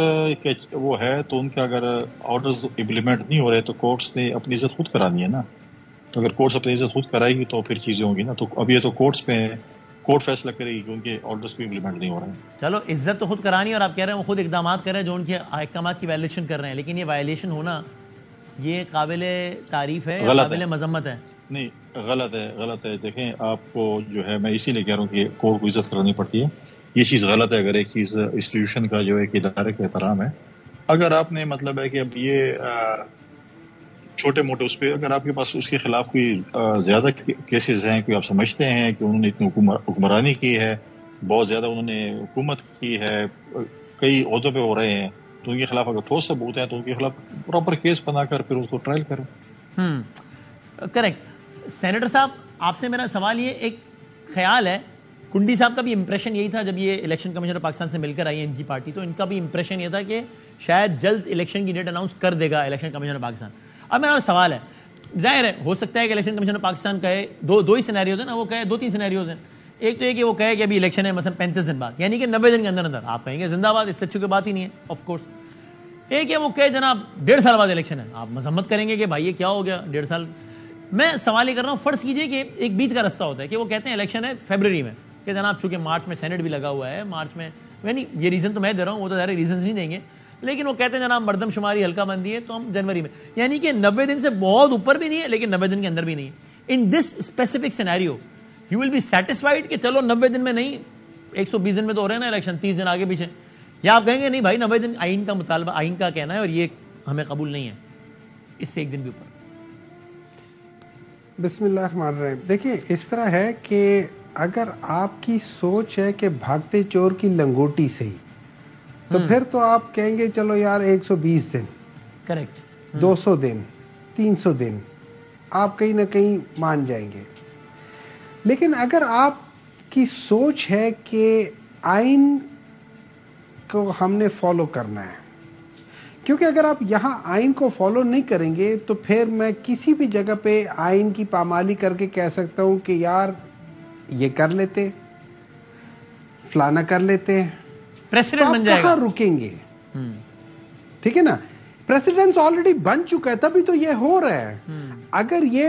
[SPEAKER 6] کے وہ ہے تو ان کے اگر آرڈرز امپلیمنٹ نہیں ہو رہے تو کورٹس نے اپنی عزت خود کرانی ہے نا. تو اگر کورٹس اپنی عزت خود کرائے گی تو پھر چیزیں ہوں گی نا. تو اب یہ تو کورٹس پہ ہیں, کورٹ فیصلہ کرے گی کہ ان کے آرڈرز بھی امپلیمنٹ نہیں ہو رہے ہیں.
[SPEAKER 1] چلو عزت تو خود کرانی ہے, اور آپ کہہ رہے ہیں وہ خود اقدامات کر رہے ہیں جو ان کے احکامات کی وائلیشن کر رہے ہیں, لیکن یہ وائلیشن ہونا یہ قابل تعریف ہے, قابل مذمت ہے.
[SPEAKER 6] نہیں, غلط ہے. دیکھیں آپ کو جو ہے, میں اسی لیے کہہ رہا ہوں کہ کورٹ کو عزت کرانی پڑتی ہے. یہ چیز غلط ہے. اگر ایک چیز انسٹیٹیوشن کا جو ایک ادارے کا احترام ہے, اگر آپ نے مطلب ہے کہ اب یہ چھوٹے موٹے اس پہ اگر آپ کے پاس اس کے خلاف کوئی زیادہ کیسز ہیں, کوئی آپ سمجھتے ہیں کہ انہوں نے اتنی حکمرانی کی ہے, بہت زیادہ انہوں نے حکومت کی ہے, کئی عہدوں پہ ہو رہے ہیں, تو ان کے خلاف اگر ٹھوس ثبوت ہیں تو ان کے خلاف پراپر کیس بنا کر پھر اس کو ٹرائل کریں.
[SPEAKER 1] کریکٹ. سینیٹر صاحب آپ سے میرا سوال یہ ایک خیال ہے, کنڈی صاحب کا بھی امپریشن یہی تھا جب یہ الیکشن کمیشن پاکستان سے مل کر آئی ہے ان کی پارٹی, تو ان کا بھی امپریشن یہ تھا کہ شاید جلد الیکشن کی ڈیٹ اناؤنس کر دے گا الیکشن کمیشن پاکستان. اب میرا سوال ہے, ظاہر ہے ہو سکتا ہے کہ الیکشن کمیشن پاکستان کہے دو ہی سینیریوز ہیں نا, وہ کہے 2-3 سینیریوز ہیں. ایک تو یہ کہ وہ کہے کہ ابھی الیکشن ہے مثلا 35 دن بعد, یعنی کہ 90 دن کے اندر اندر, آپ کہیں گے زندہ باد, اس سے اچھی کوئی بات ہی نہیں ہے آف کورس. ایک ہے وہ کہے جناب 1.5 سال بعد الیکشن ہے, آپ مذمت کریں گے کہ بھائی یہ کیا ہو گیا 1.5 سال. میں سوال یہ کر رہا ہوں, فرض کیجئے کہ ایک بیچ کا رستہ ہوتا ہے کہ وہ کہتے ہیں الیکشن ہے فیبرری میں, کہ جناب چونکہ مارچ میں سینٹ بھی لگا ہوا ہے, مارچ میں, یعنی یہ ریزن تو میں دے رہا ہوں, وہ تو ظاہر ریزنز نہیں دیں گے, لیکن وہ کہتے ہیں جناب مردم شماری ہلکا بندی ہے تو ہم جنوری میں, یعنی کہ 90 دن سے بہت اوپر بھی نہیں ہے لیکن 90 دن کے اندر بھی نہیں ہے. In this specific scenario you will be satisfied کہ چلو 90 دن میں نہیں, 120 دن میں تو ہو رہے ہیں نا الیکشن, 30 دن آگے پیچھے, یا آپ کہیں گے نہیں بھائی 90 دن آئین کا مطالبہ, آئین کا کہنا ہے اور یہ ہمیں قبول نہیں ہے, اس سے 1 دن بھی اوپر.
[SPEAKER 7] بسم اللہ الرحمن الرحیم. دیکھیں اس طرح ہے کہ اگر آپ کی سوچ ہے کہ بھاگتے چور کی لنگوٹی سے ہی, تو پھر تو آپ کہیں گے چلو یار 120 دن,
[SPEAKER 1] کریکٹ,
[SPEAKER 7] 200 دن, 300 دن, آپ کہیں نہ کہیں مان جائیں گے. لیکن اگر آپ کی سوچ ہے کہ آئین کو ہم نے فالو کرنا ہے, کیونکہ اگر آپ یہاں آئین کو فالو نہیں کریں گے تو پھر میں کسی بھی جگہ پہ آئین کی پامالی کر کے کہہ سکتا ہوں کہ یار یہ کر لیتے, فلانا کر لیتے,
[SPEAKER 1] پریسیڈنٹ بن جائے گا,
[SPEAKER 7] کہاں رکیں گے؟ ٹھیک ہے نا, پریسیڈنٹ آلریڈی بن چکا ہے, تبھی تو یہ ہو رہا ہے. اگر یہ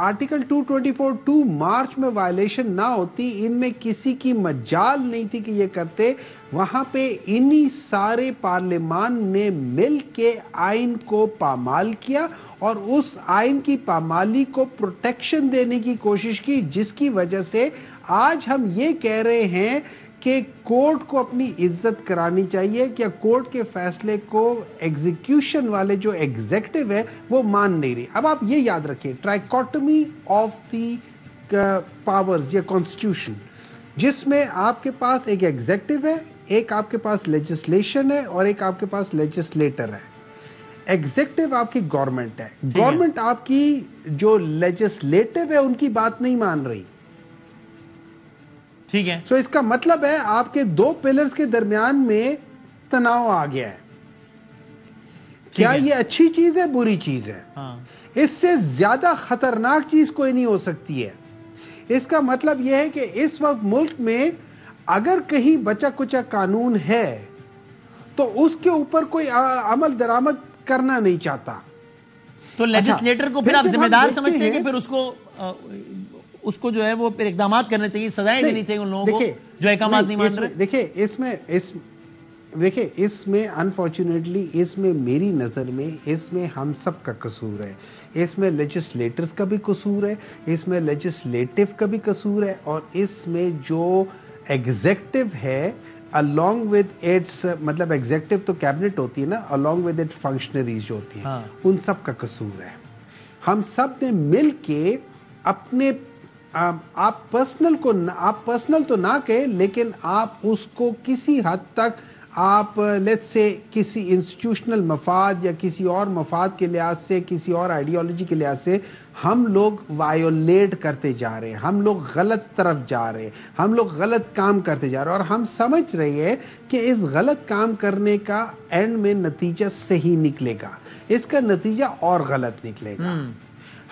[SPEAKER 7] آرٹیکل 224(2) مارچ میں وائلیشن نہ ہوتی, ان میں کسی کی مجال نہیں تھی کہ یہ کرتے, وہاں پہ انہی سارے پارلیمان نے مل کے آئین کو پامال کیا اور اس آئین کی پامالی کو پروٹیکشن دینے کی کوشش کی, جس کی وجہ سے آج ہم یہ کہہ رہے ہیں کہ کورٹ کو اپنی عزت کرانی چاہیے کہ کورٹ کے فیصلے کو ایگزیکیوشن والے جو ایگزیکٹو ہے وہ مان نہیں رہی. اب آپ یہ یاد رکھیں ٹرائیکوٹمی آف دی پاورز یا کانسٹیٹیوشن، جس میں آپ کے پاس ایک ایگزیکٹو ہے، ایک آپ کے پاس لیجسلیشن ہے اور ایک آپ کے پاس لیجسلیٹر ہے. ایگزیکٹو آپ کی گورنمنٹ ہے، گورنمنٹ آپ کی جو لیجسلیٹو ہے ان کی بات نہیں مان رہی.
[SPEAKER 1] ٹھیک ہے،
[SPEAKER 7] تو اس کا مطلب ہے آپ کے دو پلرز کے درمیان میں تناؤ آ گیا ہے. کیا یہ اچھی چیز ہے بری چیز ہے؟ اس سے زیادہ خطرناک چیز کوئی نہیں ہو سکتی ہے. اس کا مطلب یہ ہے کہ اس وقت ملک میں اگر کہیں بچا کچا قانون ہے تو اس کے اوپر کوئی عمل درآمد کرنا نہیں چاہتا.
[SPEAKER 1] تو لیجسلیٹر کو پھر آپ ذمہ دار سمجھتے ہیں کہ پھر اس کو جو ہے وہ پھر اقدامات کرنے چاہیے، سزائیں دینی چاہیے ان لوگوں کو جو احکامات نہیں مان رہے؟
[SPEAKER 7] دیکھیں اس میں انفارچونیٹلی اس میں میری نظر میں اس میں ہم سب کا قصور ہے. اس میں لیجسلیٹرز کا بھی قصور ہے، اس میں لیجسلیٹو کا بھی قصور ہے، اور اس میں جو ایگزیکٹو ہے along with its مطلب ایگزیکٹو تو کیبنٹ ہوتی ہے نا، along with its فنکشنریز جو ہوتی ہیں ان سب کا قصور ہے. ہم سب نے مل کے اپنے آپ پرسنل تو نہ کہیں لیکن آپ اس کو کسی حد تک آپ لیٹس سے کسی انسٹیٹیوشنل مفاد یا کسی اور مفاد کے لحاظ سے، کسی اور آئیڈیالوجی کے لحاظ سے ہم لوگ وائیولیٹ کرتے جا رہے ہیں، ہم لوگ غلط طرف جا رہے ہیں، ہم لوگ غلط کام کرتے جا رہے ہیں، اور ہم سمجھ رہے ہیں کہ اس غلط کام کرنے کا اینڈ میں نتیجہ صحیح نکلے گا، اس کا نتیجہ اور غلط نکلے گا.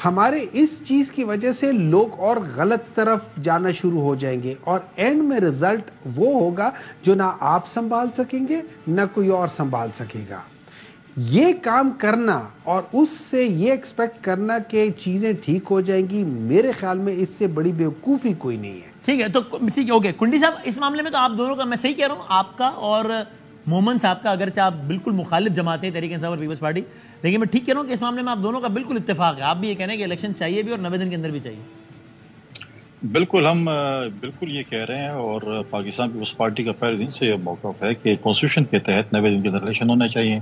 [SPEAKER 7] ہمارے اس چیز کی وجہ سے لوگ اور غلط طرف جانا شروع ہو جائیں گے، اور اینڈ میں رزلٹ وہ ہوگا جو نہ آپ سنبھال سکیں گے نہ کوئی اور سنبھال سکے گا. یہ کام کرنا اور اس سے یہ ایکسپیکٹ کرنا کہ چیزیں ٹھیک ہو جائیں گی، میرے خیال میں اس سے بڑی بیوقوفی کوئی نہیں ہے.
[SPEAKER 1] ٹھیک ہے، تو ٹھیک ہے، اوکے. کنڈی صاحب اس معاملے میں تو آپ دونوں کا، میں صحیح کہہ رہا ہوں، آپ کا اور مومن صاحب کا، اگرچہ آپ بالکل مخالف جماعت ہیں تحریک انصاف اور پیپلز پارٹی، لیکن میں ٹھیک کہہ رہا ہوں کہ اس معاملے میں آپ دونوں کا بالکل اتفاق ہے. آپ بھی یہ کہہ رہے ہیں کہ الیکشن چاہیے بھی اور 90 دن کے اندر بھی چاہیے.
[SPEAKER 6] بالکل، ہم بالکل یہ کہہ رہے ہیں، اور پاکستان پیپلز پارٹی کا پہلے دن سے یہ موقف ہے کہ کانسٹیٹیوشن کے تحت 90 دن کے اندر الیکشن ہونا چاہیے.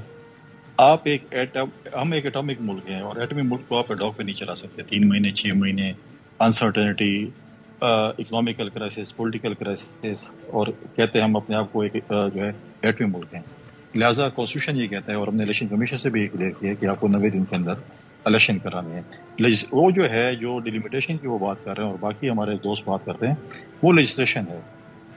[SPEAKER 6] ہم ایک ایٹامک ملک ہیں، اور ایٹمی ملک کو آپ ایڈاک پہ نہیں چلا سکتے. 3 مہینے 6 مہینے uncertainty, economical crisis, political crisis, اور کہتے ہیں ہم اپنے آپ کو ایک جو ہے ایٹمی ملک ہیں. لہٰذا کانسٹیٹیوشن یہ کہتا ہے، اور ہم نے الیکشن کمیشن سے بھی یہ کلیئر کیا کہ آپ کو 90 دن کے اندر الیکشن کرانے ہیں. وہ جو ہے جو ڈیلیمیٹیشن کی وہ بات کر رہے ہیں، اور باقی ہمارے دوست بات کرتے ہیں، وہ لیجسلیشن ہے.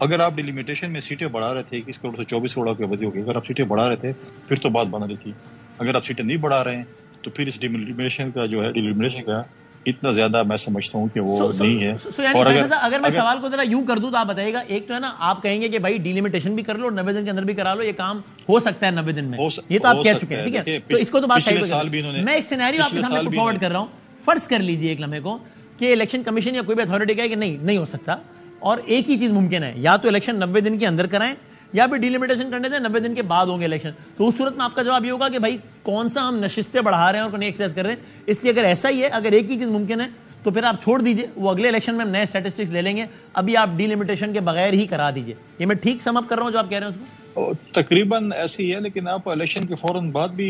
[SPEAKER 6] اگر آپ ڈیلیمیٹیشن میں سیٹیں بڑھا رہے تھے 21 کروڑ سے 24 کروڑ کے بدی ہوگی، اگر آپ سیٹیں بڑھا رہے تھے پھر تو بات بن رہی تھی. اگر آپ سیٹیں نہیں بڑھا رہے ہیں تو پھر اس ڈیلیمیٹیشن کا جو ہے ڈیلیمیٹیشن کا اتنا زیادہ میں سمجھتا ہوں کہ وہ نہیں ہے.
[SPEAKER 1] اور اگر میں سوال کو ذرا یوں کر دوں تو آپ بتائیے گا، ایک تو ہے نا آپ کہیں گے کہ بھائی ڈیلیمیٹیشن بھی کر لو اور 90 دن کے اندر بھی کرا لو، یہ کام ہو سکتا ہے 90 دن میں، یہ تو آپ کہہ چکے ہیں. ٹھیک ہے، تو اس کو تو بات صحیح. میں ایک سینیریو آپ کے سامنے فارورڈ کر رہا ہوں. فرض کر لیجیے ایک لمحے کو کہ الیکشن کمیشن یا کوئی بھی اتھارٹی کہے کہ نہیں ہو سکتا، اور ایک ہی چیز ممکن ہے، یا تو الیکشن 90 دن کے اندر کرائیں یا بھی ڈیلیمیٹیشن کرنے دیں، 90 دن کے بعد ہوں گے الیکشن. تو اس صورت میں آپ کا جواب یہ ہوگا کہ بھائی کون سا ہم نشستیں بڑھا رہے ہیں اور کون ایکسرسائز کر رہے ہیں. اس لیے اگر ایسا ہی ہے، اگر ایک ہی چیز ممکن ہے تو پھر آپ چھوڑ دیجئے، وہ اگلے الیکشن میں ہم نئے اسٹیٹسٹکس لے لیں گے، ابھی آپ ڈیلیمیٹیشن کے بغیر ہی کرا دیجئے. یہ میں ٹھیک سم اپ کر رہا ہوں جو آپ کہہ رہے ہیں اس کو؟
[SPEAKER 6] تقریباً ایسی ہے، لیکن آپ الیکشن کے فوراً بعد بھی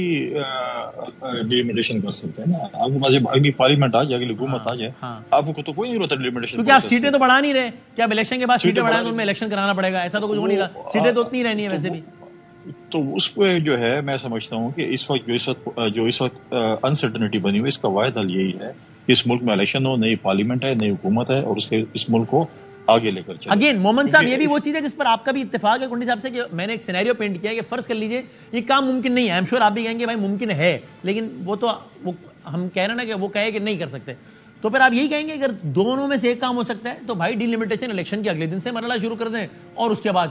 [SPEAKER 6] ڈیلیمیٹیشن کر سکتے ہیں نا. آپ کے پاس اگلی پارلیمنٹ آ جائے، اگلی حکومت آ جائے، آپ کو تو کوئی نہیں ہوتا ڈیلیمیٹیشن،
[SPEAKER 1] کیونکہ آپ سیٹیں تو بڑھا نہیں رہے. کیا اب الیکشن کے بعد سیٹیں بڑھائیں تو ان میں الیکشن کرانا پڑے گا؟ ایسا تو کچھ ہو نہیں رہا، سیٹیں تو اتنی رہنی ہے ویسے بھی.
[SPEAKER 6] تو اس پہ جو ہے میں سمجھتا ہوں کہ اس وقت انسرٹنٹی بنی ہوئی، اس کا واحد حل یہی ہے کہ اس ملک میں الیکشن ہو، نئی پارلیمنٹ ہے، نئی حکومت ہے، اور اس ملک کو آگے لے کر چلے.
[SPEAKER 1] اگین مومن صاحب، یہ بھی وہ چیز ہے جس پر آپ کا بھی اتفاق ہے کنڈی صاحب سے، کہ میں نے ایک سینیریو پینٹ کیا ہے کہ فرض کر لیجئے یہ کام ممکن نہیں ہے. ایم شور آپ بھی کہیں گے بھائی ممکن ہے، لیکن وہ تو ہم کہہ رہے ہیں نا کہ وہ کہے کہ نہیں کر سکتے. تو پھر آپ یہی کہیں گے اگر دونوں میں سے ایک کام ہو سکتا ہے تو بھائی ڈیلیمیٹیشن الیکشن کے اگلے دن سے مرحلہ شروع کر دیں اور اس کے بعد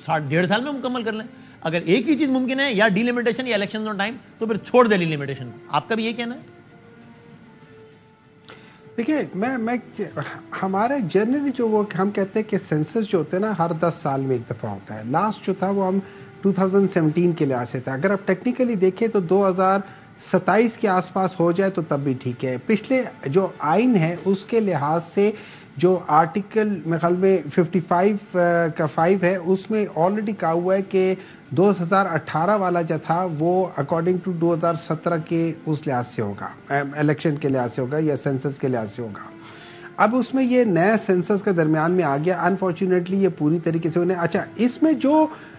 [SPEAKER 1] 1.5 سال میں مکمل کر لیں. اگر ایک ہی چیز ممکن ہے، یا ڈیلیمیٹیشن یا الیکشن آن ٹائم، تو پھر چھوڑ دیں ڈیلیمیٹیشن. آپ کا بھی یہ کہنا ہے؟
[SPEAKER 7] دیکھیے میں ہمارے جنرلی جو وہ ہم کہتے ہیں کہ سینسس جو ہوتے ہیں نا ہر 10 سال میں ایک دفعہ ہوتا ہے. لاسٹ جو تھا وہ ہم 2017 کے لحاظ سے تھا. اگر آپ ٹیکنیکلی دیکھیں تو 2027 کے آس پاس ہو جائے تو تب بھی ٹھیک ہے. پچھلے جو آئین ہے اس کے لحاظ سے جو آرٹیکل میرے خیال میں 55 کا 5 ہے، اس میں آلریڈی کہا ہوا ہے کہ 2018 والا جو تھا وہ اکارڈنگ ٹو 2017 کے اس لحاظ سے ہوگا، الیکشن کے لحاظ سے ہوگا یا سینسس کے لحاظ سے ہوگا۔ اب اس میں یہ نیا سینسس کے درمیان میں آ گیا، انفارچونیٹلی یہ پوری طریقے سے انہیں اچھا اس میں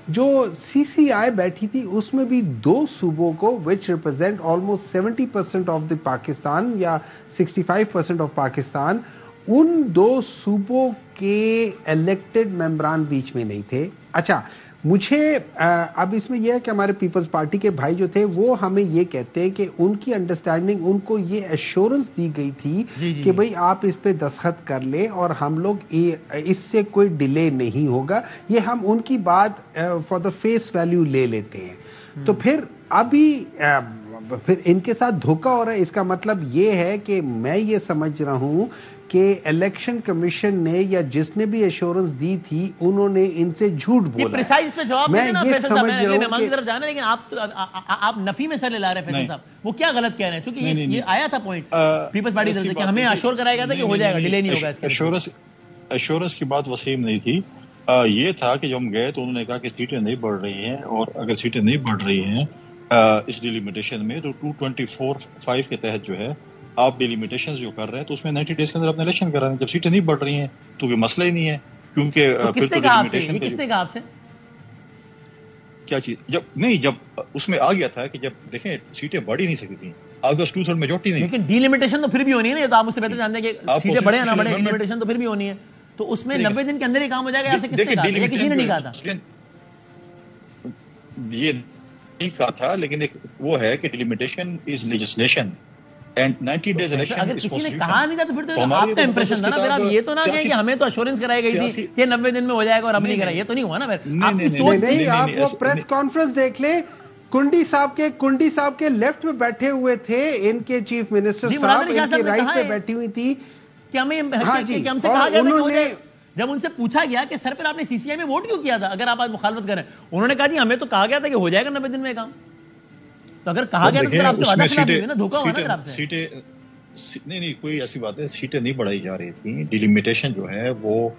[SPEAKER 7] جو سی سی آئی بیٹھی تھی اس میں بھی 2 صوبوں کو which represent almost 70% of the Pakistan یا 65% آف پاکستان، ان 2 صوبوں کے الیکٹڈ ممبران بیچ میں نہیں تھے۔ اچھا مجھے اب اس میں یہ ہے کہ ہمارے پیپلز پارٹی کے بھائی جو تھے وہ ہمیں یہ کہتے ہیں کہ ان کی انڈرسٹینڈنگ، ان کو یہ ایشورنس دی گئی تھی کہ بھئی آپ اس پہ دستخط کر لیں اور ہم لوگ اس سے کوئی ڈیلے نہیں ہوگا، یہ ہم ان کی بات فار دا فیس ویلیو لے لیتے ہیں۔ تو پھر ابھی پھر ان کے ساتھ دھوکہ ہو رہا ہے، اس کا مطلب یہ ہے کہ میں یہ سمجھ رہا ہوں کہ الیکشن کمیشن نے یا جس نے بھی ایشورنس دی تھی انہوں نے ان سے جھوٹ بولا۔
[SPEAKER 1] پریسائز پہ جواب
[SPEAKER 7] میں یہ سمجھ رہا ہوں
[SPEAKER 1] مہمان کی طرف جانا، لیکن آپ نفی میں سر لے لا رہے ہیں فیصل صاحب، وہ کیا غلط کہہ رہے ہیں؟ چونکہ یہ آیا تھا پوائنٹ پیپلز پارٹی سے کہ ہمیں ایشور کرایا گیا تھا کہ ہو جائے گا، ڈیلے نہیں ہوگا اس کا۔
[SPEAKER 6] ایشورنس کی بات وسیم نہیں تھی، یہ تھا کہ جب ہم گئے تو انہوں نے کہا کہ سیٹیں نہیں بڑھ رہی ہیں، اور اگر سیٹیں نہیں بڑھ رہی ہیں اس ڈیلیمیٹیشن میں تو 224(5) کے تحت جو ہے آپ ڈیلیمیٹیشن جو کر رہے ہیں تو اس میں 90 ڈیز کے اندر اپنے الیکشن کر رہے ہیں۔ جب سیٹیں نہیں بڑھ رہی ہیں تو کوئی مسئلہ ہی نہیں ہے، کیونکہ
[SPEAKER 1] کس نے کہا آپ سے
[SPEAKER 6] کیا چیز جب اس میں آ گیا تھا کہ جب دیکھیں سیٹیں بڑھ ہی نہیں سکتی تھیں، آپ کے پاس 2/3 میجورٹی نہیں،
[SPEAKER 1] لیکن ڈیلیمیٹیشن تو پھر بھی ہونی ہے نا، یہ تو آپ مجھ سے بہتر جانتے ہیں کہ سیٹیں بڑھے یا نہ بڑھے، ڈیلیمیٹیشن تو پھر بھی ہونی ہے، تو اس میں 90 دن کے اندر ہی کام ہو جائے گا۔ آپ سے کس نے کہا یا کسی نے نہیں کہا تھا؟
[SPEAKER 6] یہ نہیں کہا تھا، لیکن ایک وہ ہے کہ delimitation is legislation and 90 days election.
[SPEAKER 1] اگر کسی نے کہا نہیں تھا تو پھر تو آپ کا امپریشن تھا نا، پھر آپ یہ تو نہ کہیں کہ ہمیں تو ایشورنس کرائی گئی تھی کہ 90 دن میں ہو جائے گا اور ہم نہیں کرائی، یہ تو نہیں ہوا نا۔ پھر آپ کی سوچ
[SPEAKER 7] نہیں، آپ وہ پریس کانفرنس دیکھ لیں، کنڈی صاحب کے لیفٹ میں بیٹھے ہوئے تھے ان کے چیف منسٹر صاحب، ان کے رائٹ پہ بیٹھی ہوئی تھی
[SPEAKER 1] کہ ہم سے کہا گیا تھا، جب ان سے پوچھا گیا کہ سر پھر آپ نے سی سی آئی میں ووٹ کیوں کیا تھا اگر آپ آج مخالفت کریں، انہوں نے کہا جی ہمیں تو کہا گیا تھا کہ ہو جائے گا 90 دن میں کام۔ تو اگر کہا گیا تو آپ سے وعدہ خلاف ہوئی نا، دھوکہ ہوا نا آپ سے۔
[SPEAKER 6] نہیں کوئی ایسی بات ہے، سیٹیں نہیں بڑھائی جا رہی تھیں، ڈیلیمیٹیشن جو ہے وہ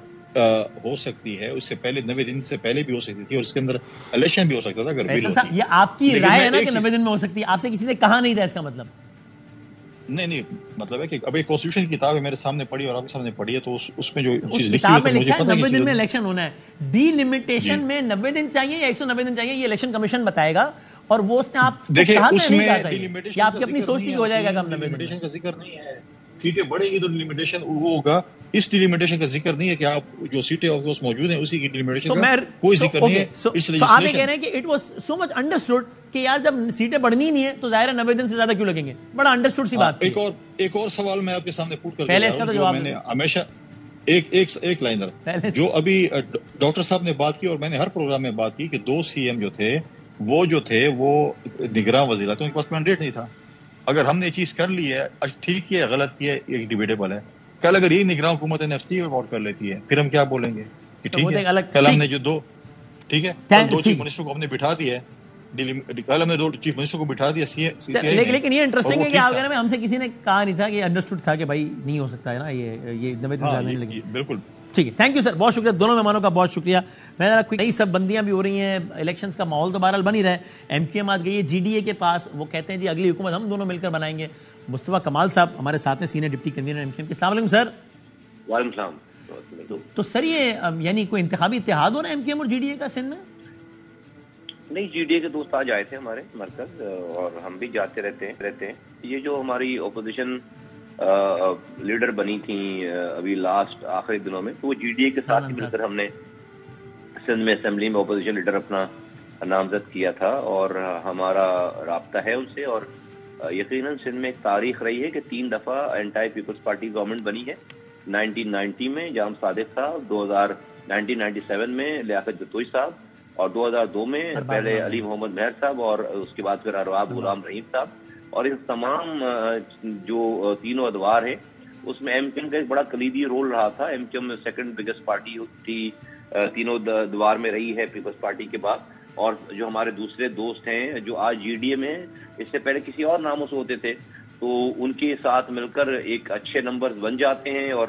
[SPEAKER 6] ہو سکتی ہے، اس سے پہلے 90 دن سے پہلے بھی ہو سکتی تھی، اور اس کے اندر الیکشن بھی ہو سکتا تھا اگر بل ہوتی۔
[SPEAKER 1] یہ آپ کی رائے ہے نا کہ 90 دن میں ہو سکتی ہے، آپ سے کسی نے کہا نہیں تھا، اس کا مطلب
[SPEAKER 6] نہیں مطلب ہے کہ اب ایک کانسٹیٹیوشن کی کتاب ہے میرے سامنے پڑھی اور آپ کے سامنے پڑھی ہے، تو اس میں جو چیز لکھی
[SPEAKER 1] کتاب میں لکھا ہے 90 دن میں الیکشن ہونا ہے، ڈی لمیٹیشن میں 90 دن چاہیے یا 190 دن چاہیے، یہ الیکشن کمیشن بتائے گا، اور وہ اس نے آپ
[SPEAKER 6] دیکھیں اس میں
[SPEAKER 1] کہ آپ کی اپنی سوچ تھی کہ ہو جائے گا کام 90 دن
[SPEAKER 6] ڈیلیمیٹیشن کا ذکر نہیں ہے، سیٹیں بڑھے گی تو ڈیلیمیٹیشن وہ ہوگا، اس ڈیلیمیٹیشن کا ذکر نہیں ہے کہ آپ جو سیٹیں آپ کے پاس موجود ہیں اسی کی ڈیلیمیٹیشن کا کوئی ذکر نہیں ہے۔
[SPEAKER 1] آپ یہ کہہ رہے ہیں کہ it was so much understood کہ یار جب سیٹیں بڑھنی نہیں ہے تو ظاہر ہے 90 دن سے زیادہ کیوں لگیں گے، بڑا انڈرسٹوڈ سی بات۔
[SPEAKER 6] ایک اور سوال میں آپ کے سامنے پوٹ کر
[SPEAKER 1] پہلے اس کا تو جواب
[SPEAKER 6] میں نے ہمیشہ ایک لائنر جو ابھی ڈاکٹر صاحب نے بات کی اور میں نے ہر پروگرام میں بات کی کہ 2 CM جو تھے وہ نگراں وزیر تھے، ان کے پاس مینڈیٹ نہیں تھا۔ اگر ہم نے یہ چیز کر لی ہے، ٹھیک کیا غلط کیا ایک ڈیبیٹیبل ہے، کل اگر یہ نگراں حکومت NFT ووٹ کر لیتی ہے پھر ہم کیا بولیں گے کہ ٹھیک ہے کل ہم نے جو 2 چیف منسٹر کو ہم نے بٹھا دیا ہے، کل ہم نے 2 چیف منسٹر کو بٹھا دیا
[SPEAKER 1] لیکن یہ انٹرسٹنگ ہے کہ آپ کہہ رہے ہیں ہم سے کسی نے کہا نہیں تھا کہ انڈرسٹوڈ تھا کہ بھائی نہیں ہو سکتا ہے نا، یہ 90 دن زیادہ نہیں لگے۔
[SPEAKER 6] بالکل
[SPEAKER 1] ٹھیک ہے، تھینک یو سر، بہت شکریہ دونوں مہمانوں کا، بہت شکریہ۔ میں نئی سب بندیاں بھی ہو رہی ہیں، الیکشنز کا ماحول تو بہرحال بن ہی رہا ہے۔ MQM آج گئی ہے GDA کے پاس، وہ کہتے ہیں جی اگلی حکومت ہم دونوں مل کر بنائیں گے۔ مصطفیٰ کمال صاحب ہمارے ساتھ ہیں، سینئر ڈپٹی کنوینر MQM کے۔ السلام علیکم سر۔
[SPEAKER 8] وعلیکم السلام۔
[SPEAKER 1] تو سر یہ یعنی کوئی انتخابی اتحاد ہو رہا ہے MQM اور GDA کا سندھ میں؟
[SPEAKER 8] نہیں، GDA کے دوست آج آئے تھے ہمارے مرکز اور ہم بھی جاتے رہتے ہیں۔ یہ جو ہماری اپوزیشن لیڈر بنی تھیں ابھی لاسٹ آخری دنوں میں، تو وہ GDA کے ساتھ ہی مل کر ہم نے سندھ میں اسمبلی میں اپوزیشن لیڈر اپنا نامزد کیا تھا، اور ہمارا رابطہ ہے ان سے، اور یقیناً سندھ میں ایک تاریخ رہی ہے کہ 3 دفعہ اینٹائی پیپلز پارٹی گورنمنٹ بنی ہے۔ 1990 میں جام صادق صاحب، 1997 میں لیاقت جتوئی صاحب، اور 2002 میں پہلے علی محمد مہر صاحب، اور اس کے بعد پھر ارباب غلام رحیم صاحب۔ اور ان تمام جو تینوں ادوار ہیں اس میں MQM کا ایک بڑا کلیدی رول رہا تھا۔ MQM میں سیکنڈ بگیسٹ پارٹی تھی، تینوں ادوار میں رہی ہے پیپلز پارٹی کے بعد۔ اور جو ہمارے دوسرے دوست ہیں جو آج GDA میں ہیں، اس سے پہلے کسی اور ناموں سے ہوتے تھے، تو ان کے ساتھ مل کر ایک اچھے نمبر بن جاتے ہیں، اور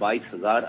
[SPEAKER 8] 22,000